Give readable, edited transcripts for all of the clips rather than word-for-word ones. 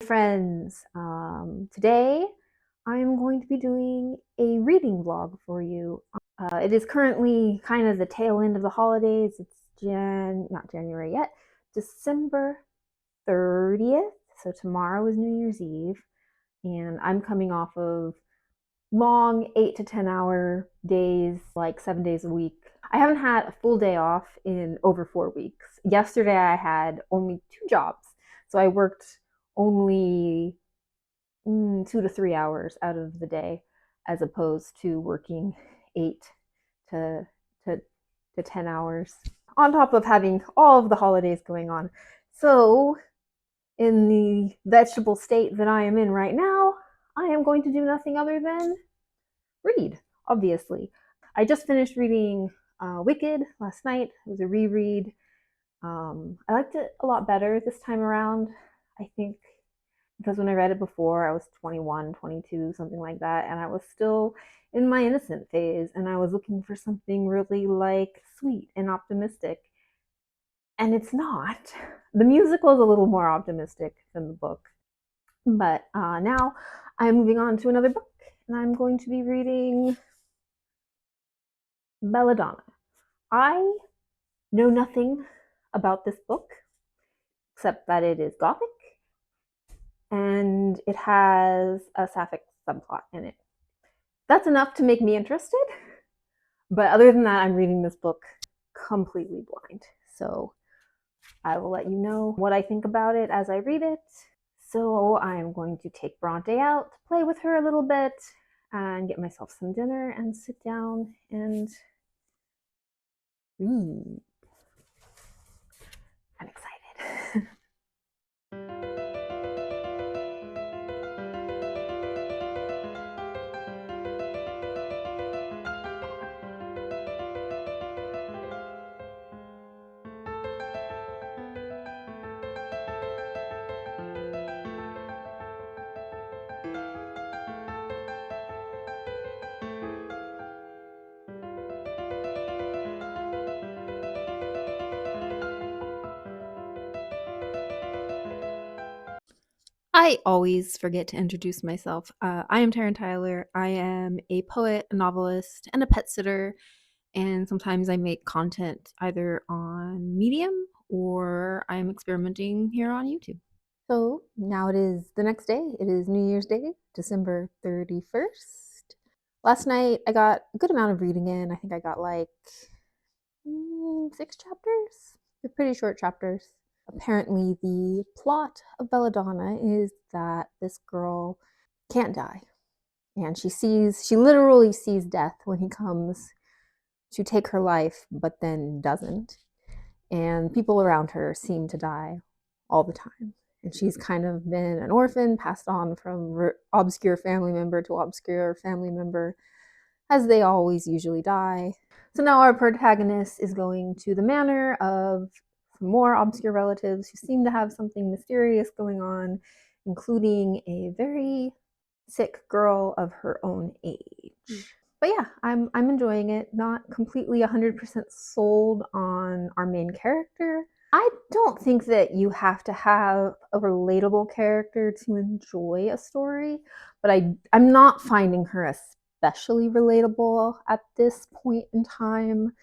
Friends, today I'm going to be doing a reading vlog for you. It is currently kind of the tail end of the holidays. It's not January yet, December 30th. So tomorrow is New Year's Eve, and I'm coming off of long 8 to 10 hour days, like 7 days a week. I haven't had a full day off in over 4 weeks. Yesterday I had only 2 jobs. So I worked only 2 to 3 hours out of the day, as opposed to working 8 to 10 hours, on top of having all of the holidays going on. So, in the vegetable state that I am in right now, I am going to do nothing other than read, obviously. I just finished reading Wicked last night. It was a reread. I liked it a lot better this time around, I think, because when I read it before, I was 21, 22, something like that, and I was still in my innocent phase, and I was looking for something really like sweet and optimistic. And it's not. The musical is a little more optimistic than the book. But now I'm moving on to another book, and I'm going to be reading Belladonna. I know nothing about this book except that it is Gothic and it has a sapphic subplot in it. That's enough to make me interested, but other than that, I'm reading this book completely blind. So I will let you know what I think about it as I read it. So I'm going to take Bronte out, play with her a little bit, and get myself some dinner and sit down and read. I'm excited. I always forget to introduce myself. I am Taryn Tyler. I am a poet, a novelist, and a pet sitter. And sometimes I make content either on Medium or I'm experimenting here on YouTube. So now it is the next day. It is New Year's Day, December 31st. Last night I got a good amount of reading in. I think I got like 6 chapters. They're pretty short chapters. Apparently the plot of Belladonna is that this girl can't die. And she literally sees death when he comes to take her life, but then doesn't. And people around her seem to die all the time. And she's kind of been an orphan, passed on from obscure family member to obscure family member, as they always usually die. So now our protagonist is going to the manor of some more obscure relatives who seem to have something mysterious going on, including a very sick girl of her own age. But yeah, I'm enjoying it. Not completely 100% sold on our main character. I don't think that you have to have a relatable character to enjoy a story, but I'm not finding her especially relatable at this point in time.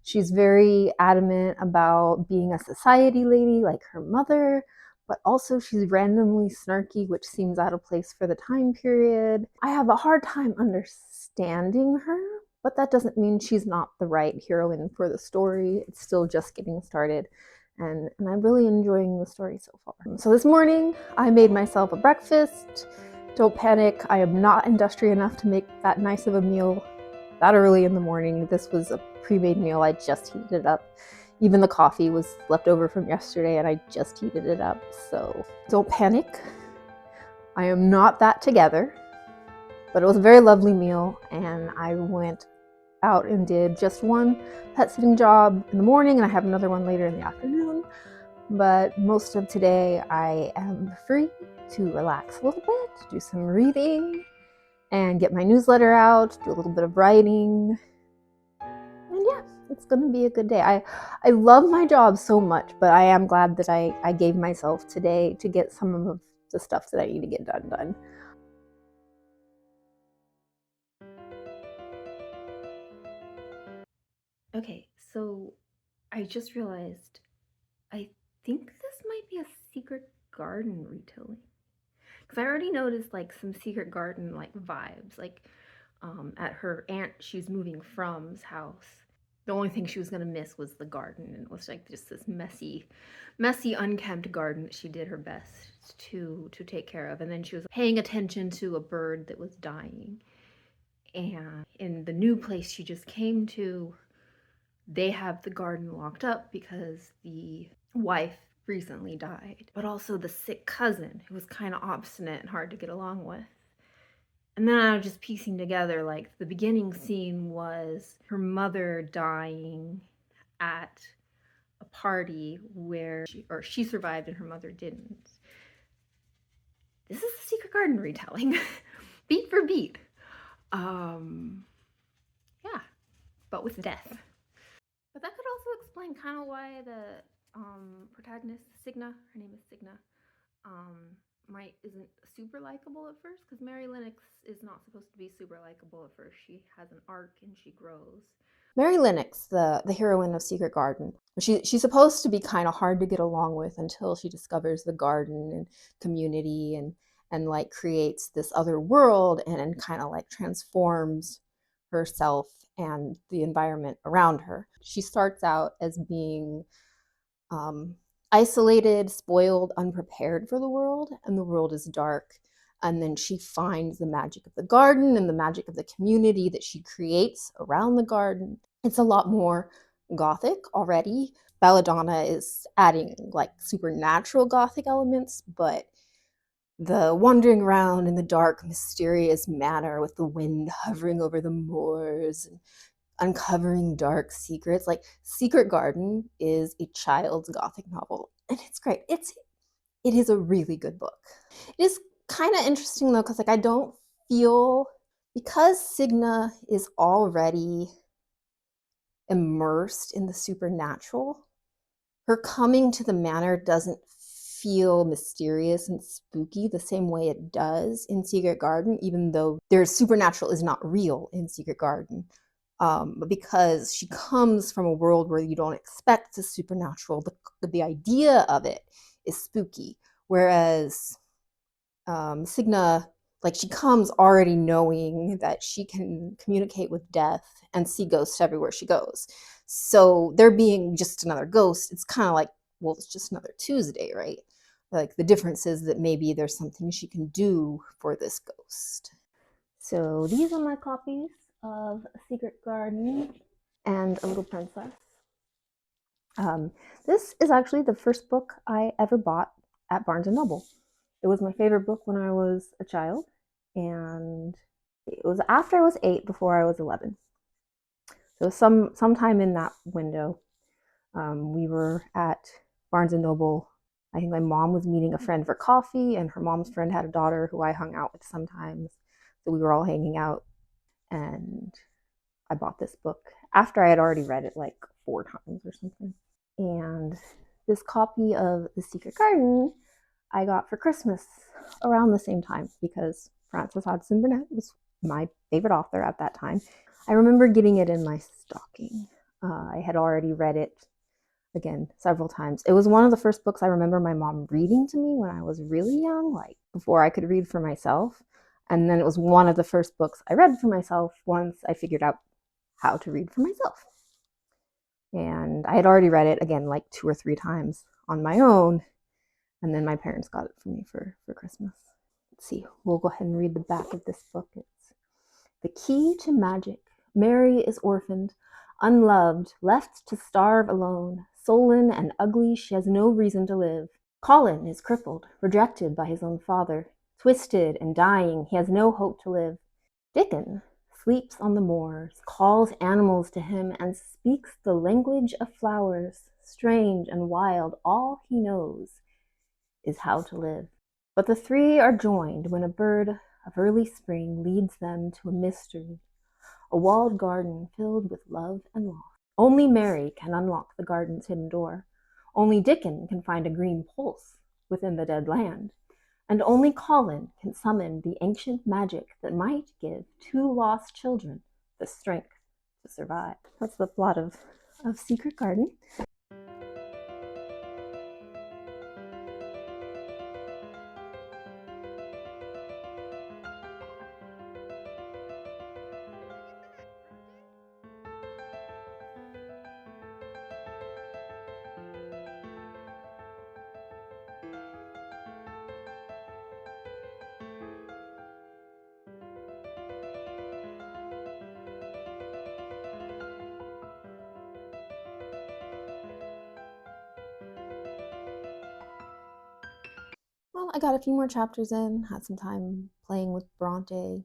She's very adamant about being a society lady like her mother, but also she's randomly snarky, which seems out of place for the time period. I have a hard time understanding her, but that doesn't mean she's not the right heroine for the story. It's still just getting started. And I'm really enjoying the story so far. So this morning, I made myself a breakfast. Don't panic, I am not industrious enough to make that nice of a meal that early in the morning. This was a pre-made meal, I just heated it up. Even the coffee was left over from yesterday and I just heated it up, so don't panic. I am not that together, but it was a very lovely meal and I went out and did just one pet sitting job in the morning and I have another one later in the afternoon. But most of today I am free to relax a little bit, do some reading, and get my newsletter out, do a little bit of writing. And yeah, it's gonna be a good day. I love my job so much, but I am glad that I gave myself today to get some of the stuff that I need to get done. Okay, so I just realized I think this might be a secret garden retelling. Because I already noticed like some secret garden like vibes. Like at her aunt she's moving from's house. The only thing she was gonna miss was the garden, and it was like just this messy, unkempt garden that she did her best to take care of. And then she was paying attention to a bird that was dying. And in the new place she just came to, they have the garden locked up because the wife recently died, but also the sick cousin who was kind of obstinate and hard to get along with. And then I was just piecing together like the beginning scene was her mother dying at a party where she survived and her mother didn't. This is a Secret Garden retelling, beat for beat. Um, yeah, but with death. But that could also explain kind of why the protagonist Signa, her name is Signa, um, might isn't super likable at first because Mary Lennox is not supposed to be super likable at first. She has an arc and she grows. Mary Lennox, the heroine of Secret Garden, she's supposed to be kind of hard to get along with until she discovers the garden and community and like creates this other world and kind of like transforms herself and the environment around her. She starts out as being um, isolated, spoiled, unprepared for the world, and the world is dark. And then she finds the magic of the garden and the magic of the community that she creates around the garden. It's a lot more Gothic already. Belladonna is adding like supernatural Gothic elements, but the wandering around in the dark, mysterious manner with the wind hovering over the moors and uncovering dark secrets. Like Secret Garden is a child's Gothic novel, and it's great. It is a really good book. It is kind of interesting though, because like I don't feel because Signa is already immersed in the supernatural, her coming to the manor doesn't feel mysterious and spooky the same way it does in Secret Garden, even though their supernatural is not real in Secret Garden. Because she comes from a world where you don't expect the supernatural, the idea of it is spooky. Whereas Signa, like she comes already knowing that she can communicate with death and see ghosts everywhere she goes. So there being just another ghost, it's kind of like, well, it's just another Tuesday, right? Like the difference is that maybe there's something she can do for this ghost. So these are my copies of Secret Garden and A Little Princess. This is actually the first book I ever bought at Barnes and Noble. It was my favorite book when I was a child, and it was after I was 8 before I was 11. So sometime in that window, we were at Barnes and Noble. I think my mom was meeting a friend for coffee, and her mom's friend had a daughter who I hung out with sometimes. So we were all hanging out, and I bought this book after I had already read it like 4 times or something. And this copy of The Secret Garden I got for Christmas around the same time because Frances Hodgson Burnett was my favorite author at that time. I remember getting it in my stocking. I had already read it again several times. It was one of the first books I remember my mom reading to me when I was really young, like before I could read for myself. And then it was one of the first books I read for myself once I figured out how to read for myself. And I had already read it again like 2 or 3 times on my own. And then my parents got it for me for Christmas. Let's see, we'll go ahead and read the back of this book. It's The Key to Magic. Mary is orphaned, unloved, left to starve alone. Sullen and ugly, she has no reason to live. Colin is crippled, rejected by his own father. Twisted and dying, he has no hope to live. Dickon sleeps on the moors, calls animals to him, and speaks the language of flowers. Strange and wild, all he knows is how to live. But the three are joined when a bird of early spring leads them to a mystery, a walled garden filled with love and loss. Only Mary can unlock the garden's hidden door. Only Dickon can find a green pulse within the dead land. and only Colin can summon the ancient magic that might give two lost children the strength to survive. That's the plot of Secret Garden. Well, I got a few more chapters in, had some time playing with Bronte.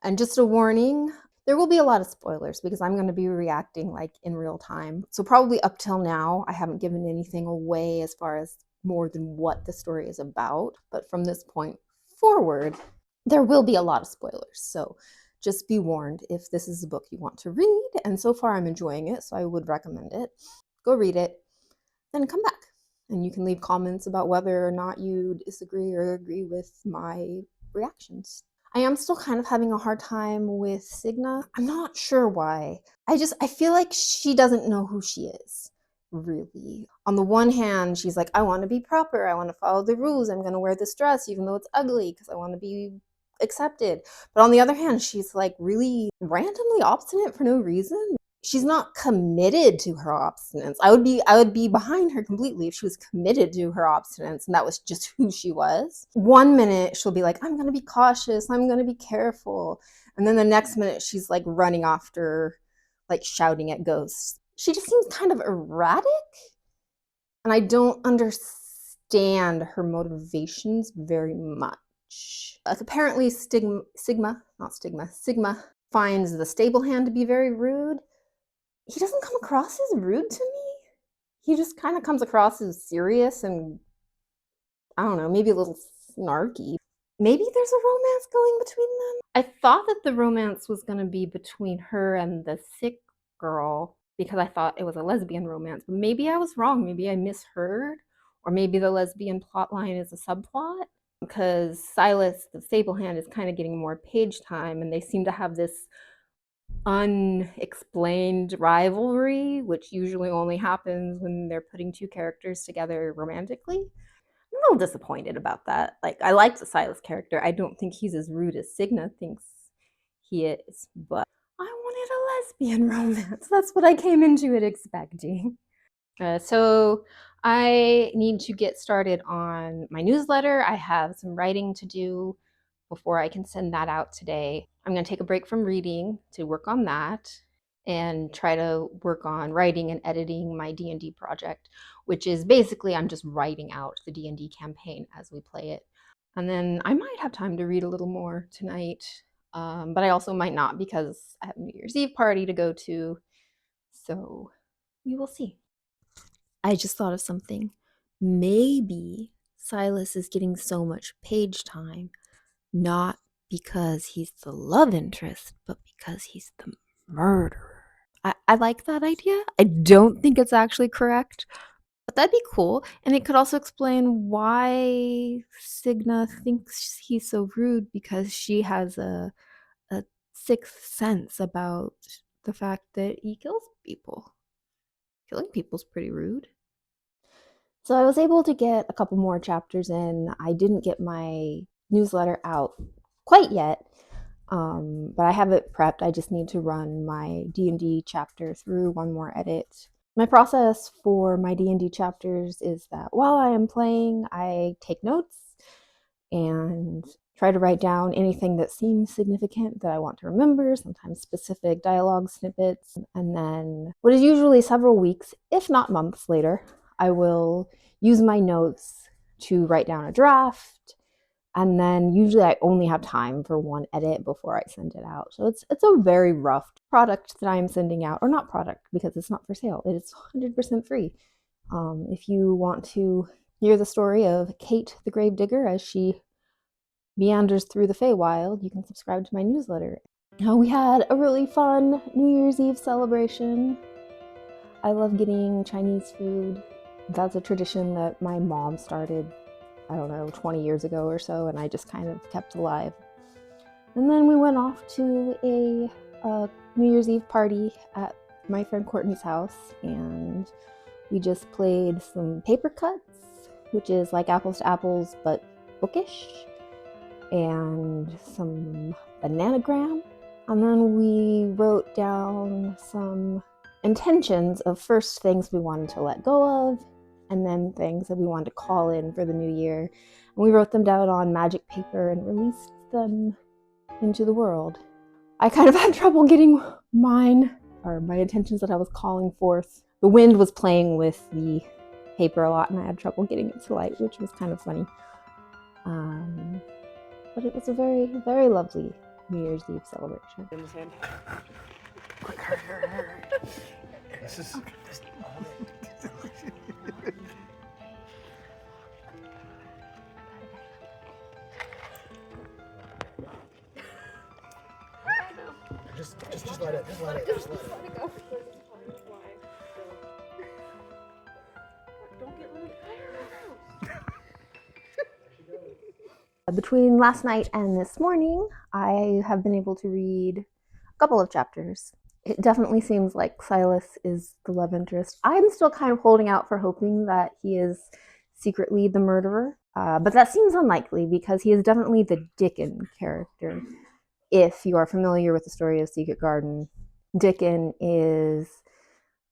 And just a warning, there will be a lot of spoilers because I'm going to be reacting like in real time. So probably up till now, I haven't given anything away as far as more than what the story is about. But from this point forward, there will be a lot of spoilers. So just be warned if this is a book you want to read. And so far I'm enjoying it, so I would recommend it. Go read it, then come back. And you can leave comments about whether or not you disagree or agree with my reactions. I am still kind of having a hard time with Signa. I'm not sure why. I feel like she doesn't know who she is, really. On the one hand, she's like, I want to be proper. I want to follow the rules. I'm going to wear this dress even though it's ugly because I want to be accepted. But on the other hand, she's like really randomly obstinate for no reason. She's not committed to her obstinance. I would be behind her completely if she was committed to her obstinance and that was just who she was. One minute she'll be like, I'm gonna be cautious, I'm gonna be careful. And then the next minute she's like running after, like shouting at ghosts. She just seems kind of erratic. And I don't understand her motivations very much. Apparently Sigma finds the stable hand to be very rude. He doesn't come across as rude to me. He just kind of comes across as serious and, I don't know, maybe a little snarky. Maybe there's a romance going between them. I thought that the romance was going to be between her and the sick girl because I thought it was a lesbian romance, but maybe I was wrong. Maybe I misheard, or maybe the lesbian plotline is a subplot because Silas, the stable hand, is kind of getting more page time, and they seem to have this unexplained rivalry, which usually only happens when they're putting two characters together romantically. I'm a little disappointed about that. Like, I liked the Silas character. I don't think he's as rude as Signa thinks he is, but I wanted a lesbian romance. That's what I came into it expecting. So I need to get started on my newsletter. I have some writing to do before I can send that out today. I'm going to take a break from reading to work on that and try to work on writing and editing my D&D project, which is basically I'm just writing out the D&D campaign as we play it. And then I might have time to read a little more tonight, but I also might not because I have a New Year's Eve party to go to. So we will see. I just thought of something. Maybe Silas is getting so much page time, not because he's the love interest, but because he's the murderer. I like that idea. I don't think it's actually correct, but that'd be cool. And it could also explain why Signa thinks he's so rude because she has a sixth sense about the fact that he kills people. Killing people's pretty rude. So I was able to get a couple more chapters in. I didn't get my newsletter out quite yet, but I have it prepped. I just need to run my D&D chapter through one more edit. My process for my D&D chapters is that while I am playing, I take notes and try to write down anything that seems significant that I want to remember, sometimes specific dialogue snippets. And then what is usually several weeks, if not months later, I will use my notes to write down a draft. And then usually I only have time for one edit before I send it out. So it's a very rough product that I'm sending out, or not product because it's not for sale. It is 100% free. If you want to hear the story of Kate the Gravedigger as she meanders through the Feywild, you can subscribe to my newsletter. Now, we had a really fun New Year's Eve celebration. I love getting Chinese food. That's a tradition that my mom started I don't know, 20 years ago or so, and I just kind of kept alive. And then we went off to a New Year's Eve party at my friend Courtney's house, and we just played some paper cuts, which is like apples to apples but bookish, and some bananagram. And then we wrote down some intentions of first things we wanted to let go of, and then things that we wanted to call in for the new year. And we wrote them down on magic paper and released them into the world. I kind of had trouble getting mine, or my intentions that I was calling forth. The wind was playing with the paper a lot, and I had trouble getting it to light, which was kind of funny. But it was a very, very lovely New Year's Eve celebration. In his hand. Quick, hurry. This is okay. Just let it. Just let it go. Don't get lit. Between last night and this morning, I have been able to read a couple of chapters. It definitely seems like Silas is the love interest. I'm still kind of holding out for hoping that he is secretly the murderer, but that seems unlikely because he is definitely the Dickon character. If you are familiar with the story of Secret Garden, Dickon is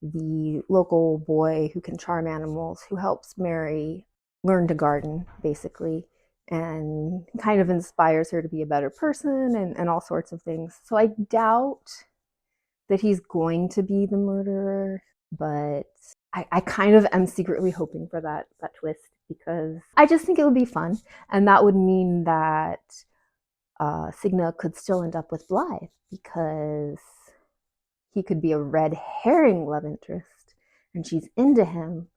the local boy who can charm animals, who helps Mary learn to garden, basically, and kind of inspires her to be a better person and all sorts of things. So I doubt that he's going to be the murderer, but I kind of am secretly hoping for that twist because I just think it would be fun, and that would mean that Signa could still end up with Blythe because he could be a red herring love interest and she's into him,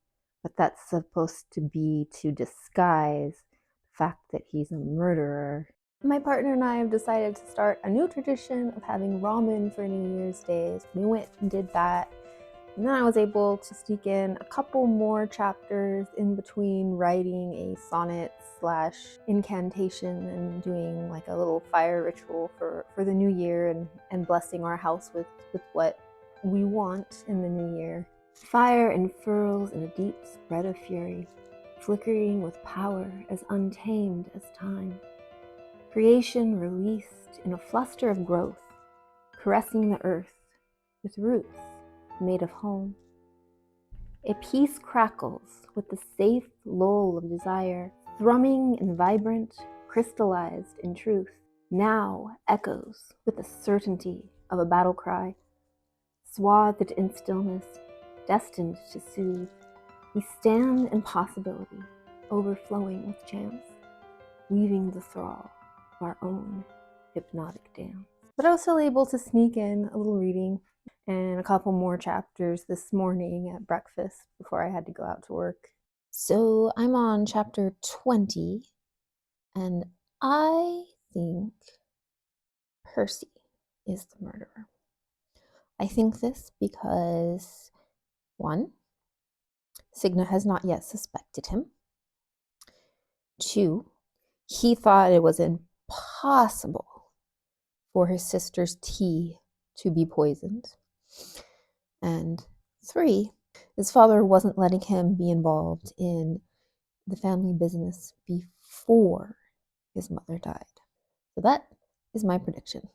but that's supposed to be to disguise the fact that he's a murderer. My partner and I have decided to start a new tradition of having ramen for New Year's Days. We went and did that. And then I was able to sneak in a couple more chapters in between writing a sonnet / incantation and doing like a little fire ritual for the new year and blessing our house with what we want in the new year. Fire unfurls in a deep spread of fury, flickering with power as untamed as time. Creation released in a fluster of growth, caressing the earth with roots made of home. A peace crackles with the safe lull of desire, thrumming and vibrant, crystallized in truth. Now echoes with the certainty of a battle cry, swathed in stillness, destined to soothe. We stand in possibility, overflowing with chance, weaving the thrall of our own hypnotic dance. But I was still able to sneak in a little reading and a couple more chapters this morning at breakfast before I had to go out to work. So I'm on chapter 20, and I think Percy is the murderer. I think this because, one, Signa has not yet suspected him. Two, he thought it was impossible for his sister's tea to be poisoned. And three, his father wasn't letting him be involved in the family business before his mother died. So that is my prediction.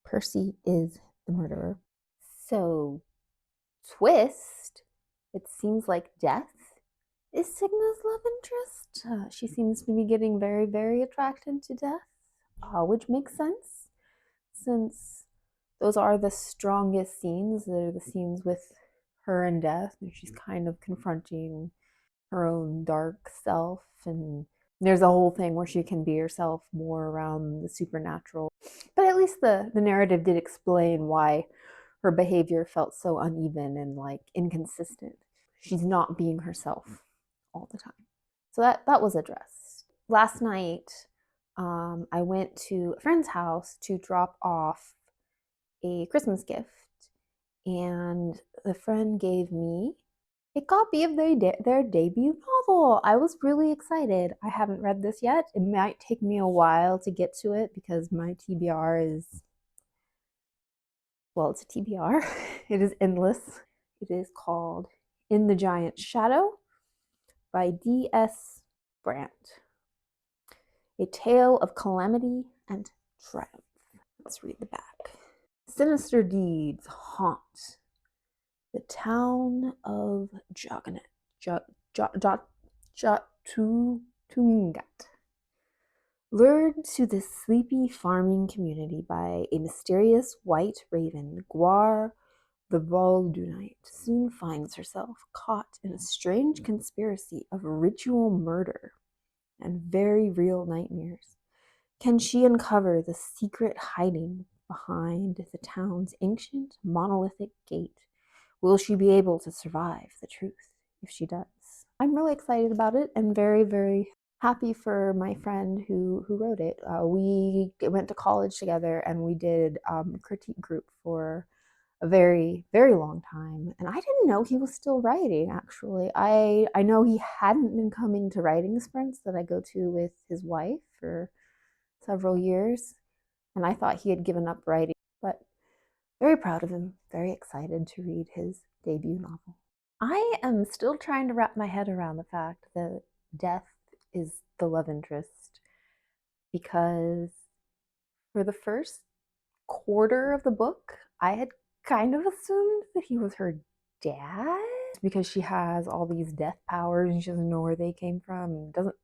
Percy is the murderer. So, twist, it seems like Death is Signa's love interest. She seems to be getting very, very attracted to Death, which makes sense since those are the strongest scenes. They're the scenes with her and Death, and she's kind of confronting her own dark self, and there's a whole thing where she can be herself more around the supernatural. But at least the narrative did explain why her behavior felt so uneven and like inconsistent. She's not being herself all the time. So that was addressed. Last night, I went to a friend's house to drop off a Christmas gift, and the friend gave me a copy of their debut novel. I was really excited. I haven't read this yet. It might take me a while to get to it because my TBR is, well, it's a TBR. It is endless. It is called In the Giant Shadow by D.S. Brandt. A tale of calamity and triumph. Let's read the back. Sinister deeds haunt the town of Jotungat. Lured to this sleepy farming community by a mysterious white raven, Gwar the Baldunite soon finds herself caught in a strange conspiracy of ritual murder and very real nightmares. Can she uncover the secret hiding behind the town's ancient monolithic gate? Will she be able to survive the truth if she does? I'm really excited about it and very, very happy for my friend who wrote it. We went to college together and we did a critique group for a very, very long time. And I didn't know he was still writing, actually. I know he hadn't been coming to writing sprints that I go to with his wife for several years. And I thought he had given up writing, but very proud of him, very excited to read his debut novel. I am still trying to wrap my head around the fact that Death is the love interest because for the first quarter of the book, I had kind of assumed that he was her dad because she has all these death powers and she doesn't know where they came from. Doesn't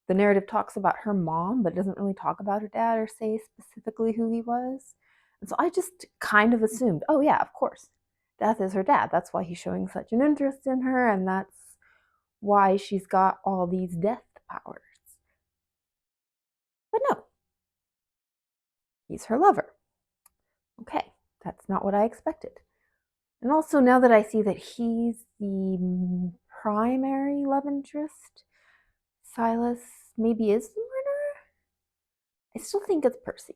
the narrative talks about her mom, but doesn't really talk about her dad or say specifically who he was. And so I just kind of assumed, oh yeah, of course, Death is her dad. That's why he's showing such an interest in her, and that's why she's got all these death powers. But no, he's her lover. Okay, that's not what I expected. And also, now that I see that he's the primary love interest, Silas maybe is the murderer. I still think it's Percy,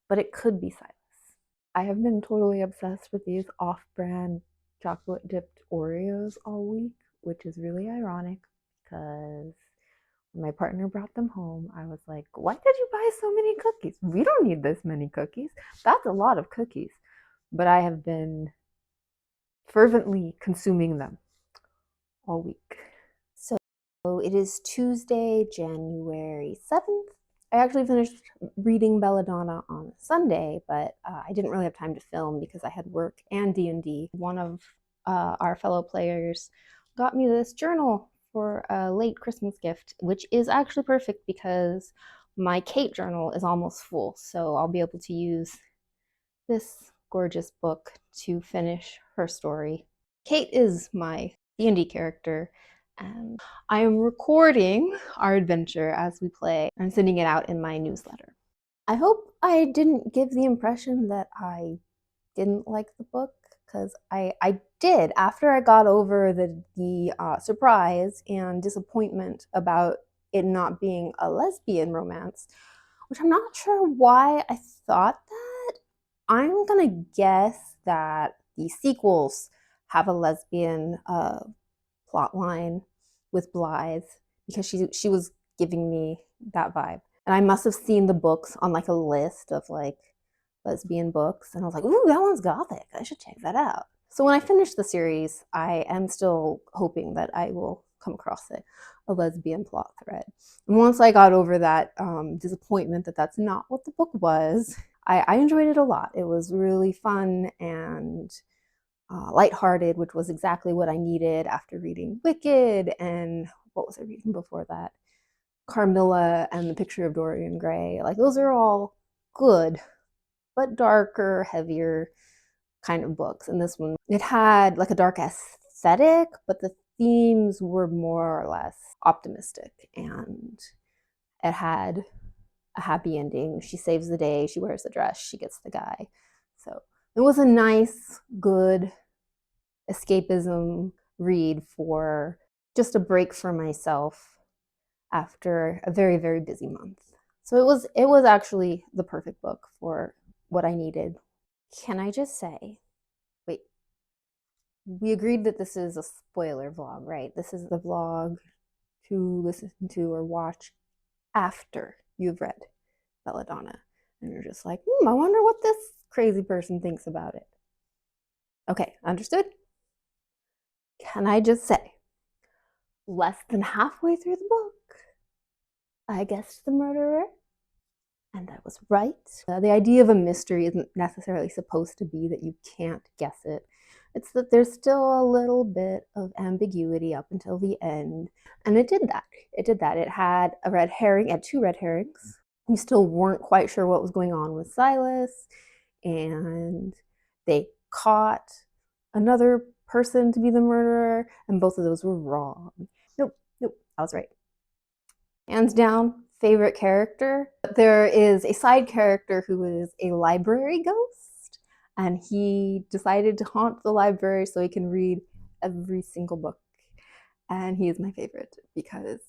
but it could be Silas. I have been totally obsessed with these off-brand chocolate dipped Oreos all week, which is really ironic because when my partner brought them home, I was like, why did you buy so many cookies? We don't need this many cookies. That's a lot of cookies. But I have been fervently consuming them all week. So it is Tuesday, January 7th. I actually finished reading Belladonna on Sunday, but I didn't really have time to film because I had work and D&D. One of our fellow players got me this journal for a late Christmas gift, which is actually perfect because my Kate journal is almost full, so I'll be able to use this gorgeous book to finish her story. Kate is my D&D character, and I am recording our adventure as we play. I'm sending it out in my newsletter. I hope I didn't give the impression that I didn't like the book, because I did after I got over the surprise and disappointment about it not being a lesbian romance, which I'm not sure why I thought that. I'm gonna guess that the sequels have a lesbian plot line with Blythe because she was giving me that vibe. And I must have seen the books on like a list of like lesbian books, and I was like, ooh, that one's Gothic. I should check that out. So when I finish the series, I am still hoping that I will come across a lesbian plot thread. And once I got over that disappointment that that's not what the book was, I enjoyed it a lot. It was really fun and lighthearted, which was exactly what I needed after reading Wicked and what was I reading before that? Carmilla and The Picture of Dorian Gray. Like those are all good, but darker, heavier kind of books. And this one, it had like a dark aesthetic, but the themes were more or less optimistic, and it had a happy ending. She saves the day, she wears the dress, she gets the guy. So it was a nice, good escapism read for just a break for myself after a very, very busy month. So it was actually the perfect book for what I needed. Can I just say, wait, we agreed that this is a spoiler vlog, right? This is the vlog to listen to or watch after you've read Belladonna. And you're just like, I wonder what this crazy person thinks about it. Okay, understood? Can I just say, less than halfway through the book, I guessed the murderer, and I was right. The idea of a mystery isn't necessarily supposed to be that you can't guess it. It's that there's still a little bit of ambiguity up until the end. And it did that. It did that. It had a red herring, it had 2 red herrings. You still weren't quite sure what was going on with Silas, and they caught another person to be the murderer, and both of those were wrong. Nope, I was right. Hands down, favorite character. There is a side character who is a library ghost, and he decided to haunt the library so he can read every single book. And he is my favorite because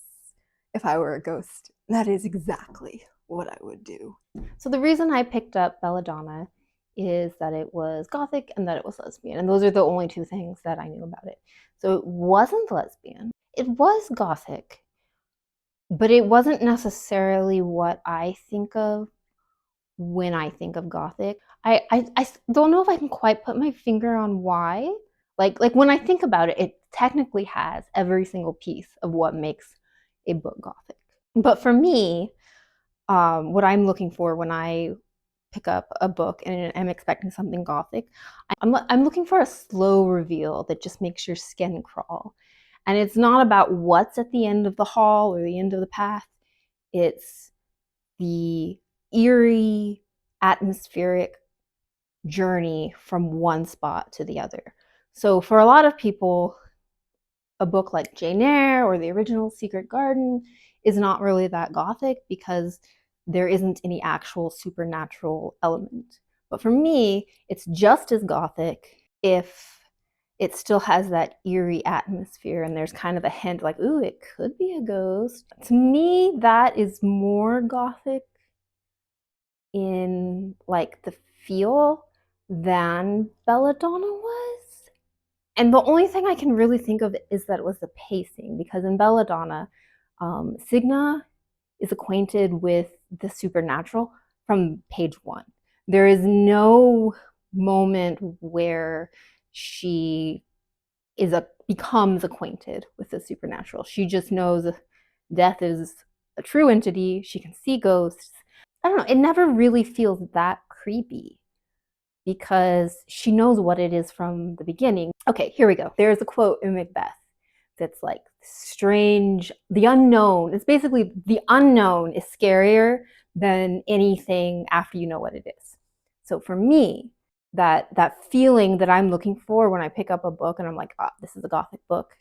if I were a ghost, that is exactly what I would do. So the reason I picked up Belladonna is that it was Gothic and that it was lesbian. And those are the only 2 things that I knew about it. So it wasn't lesbian. It was Gothic, but it wasn't necessarily what I think of when I think of Gothic. I don't know if I can quite put my finger on why. Like when I think about it, it technically has every single piece of what makes a book Gothic. But for me, what I'm looking for when I pick up a book and I'm expecting something Gothic, I'm looking for a slow reveal that just makes your skin crawl. And it's not about what's at the end of the hall or the end of the path. It's the eerie, atmospheric journey from one spot to the other. So for a lot of people, a book like Jane Eyre or the original Secret Garden is not really that Gothic because there isn't any actual supernatural element. But for me, it's just as Gothic if it still has that eerie atmosphere and there's kind of a hint like, ooh, it could be a ghost. To me, that is more Gothic in like the feel than Belladonna was. And the only thing I can really think of is that it was the pacing, because in Belladonna, Signa is acquainted with the supernatural from page 1. There is no moment where she becomes acquainted with the supernatural. She just knows death is a true entity. She can see ghosts. I don't know. It never really feels that creepy because she knows what it is from the beginning. Okay, here we go. There's a quote in Macbeth that's like, strange, the unknown. It's basically the unknown is scarier than anything after you know what it is. So for me, that feeling that I'm looking for when I pick up a book and I'm like, oh, this is a Gothic book,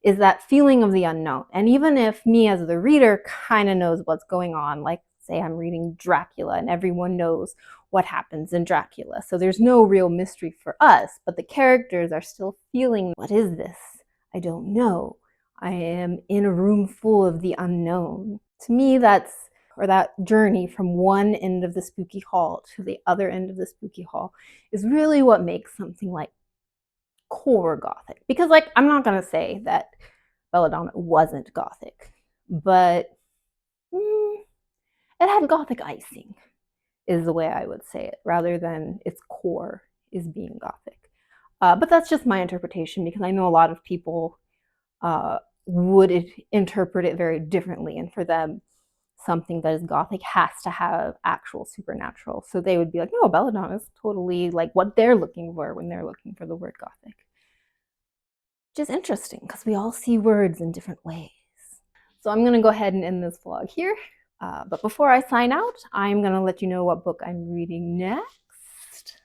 is that feeling of the unknown. And even if me as the reader kind of knows what's going on, like say I'm reading Dracula and everyone knows what happens in Dracula, so there's no real mystery for us, but the characters are still feeling, what is this? I don't know. I am in a room full of the unknown. To me, that journey from one end of the spooky hall to the other end of the spooky hall is really what makes something like core Gothic. Because like, I'm not gonna say that Belladonna wasn't Gothic, but it had Gothic icing, is the way I would say it, rather than its core is being Gothic. But that's just my interpretation, because I know a lot of people would interpret it very differently, and for them, something that is Gothic has to have actual supernatural. So they would be like, no, Belladonna is totally like what they're looking for when they're looking for the word Gothic. Which is interesting, because we all see words in different ways. So I'm going to go ahead and end this vlog here. But before I sign out, I'm going to let you know what book I'm reading next.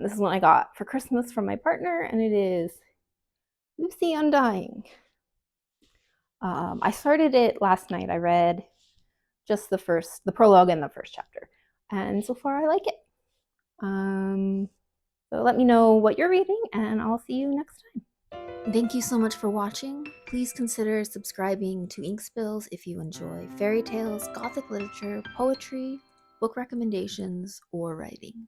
This is what I got for Christmas from my partner, and it is Lucy Undying. I started it last night. I read just the prologue and the first chapter, and so far I like it. So let me know what you're reading, and I'll see you next time. Thank you so much for watching. Please consider subscribing to Ink Spills if you enjoy fairy tales, Gothic literature, poetry, book recommendations, or writing.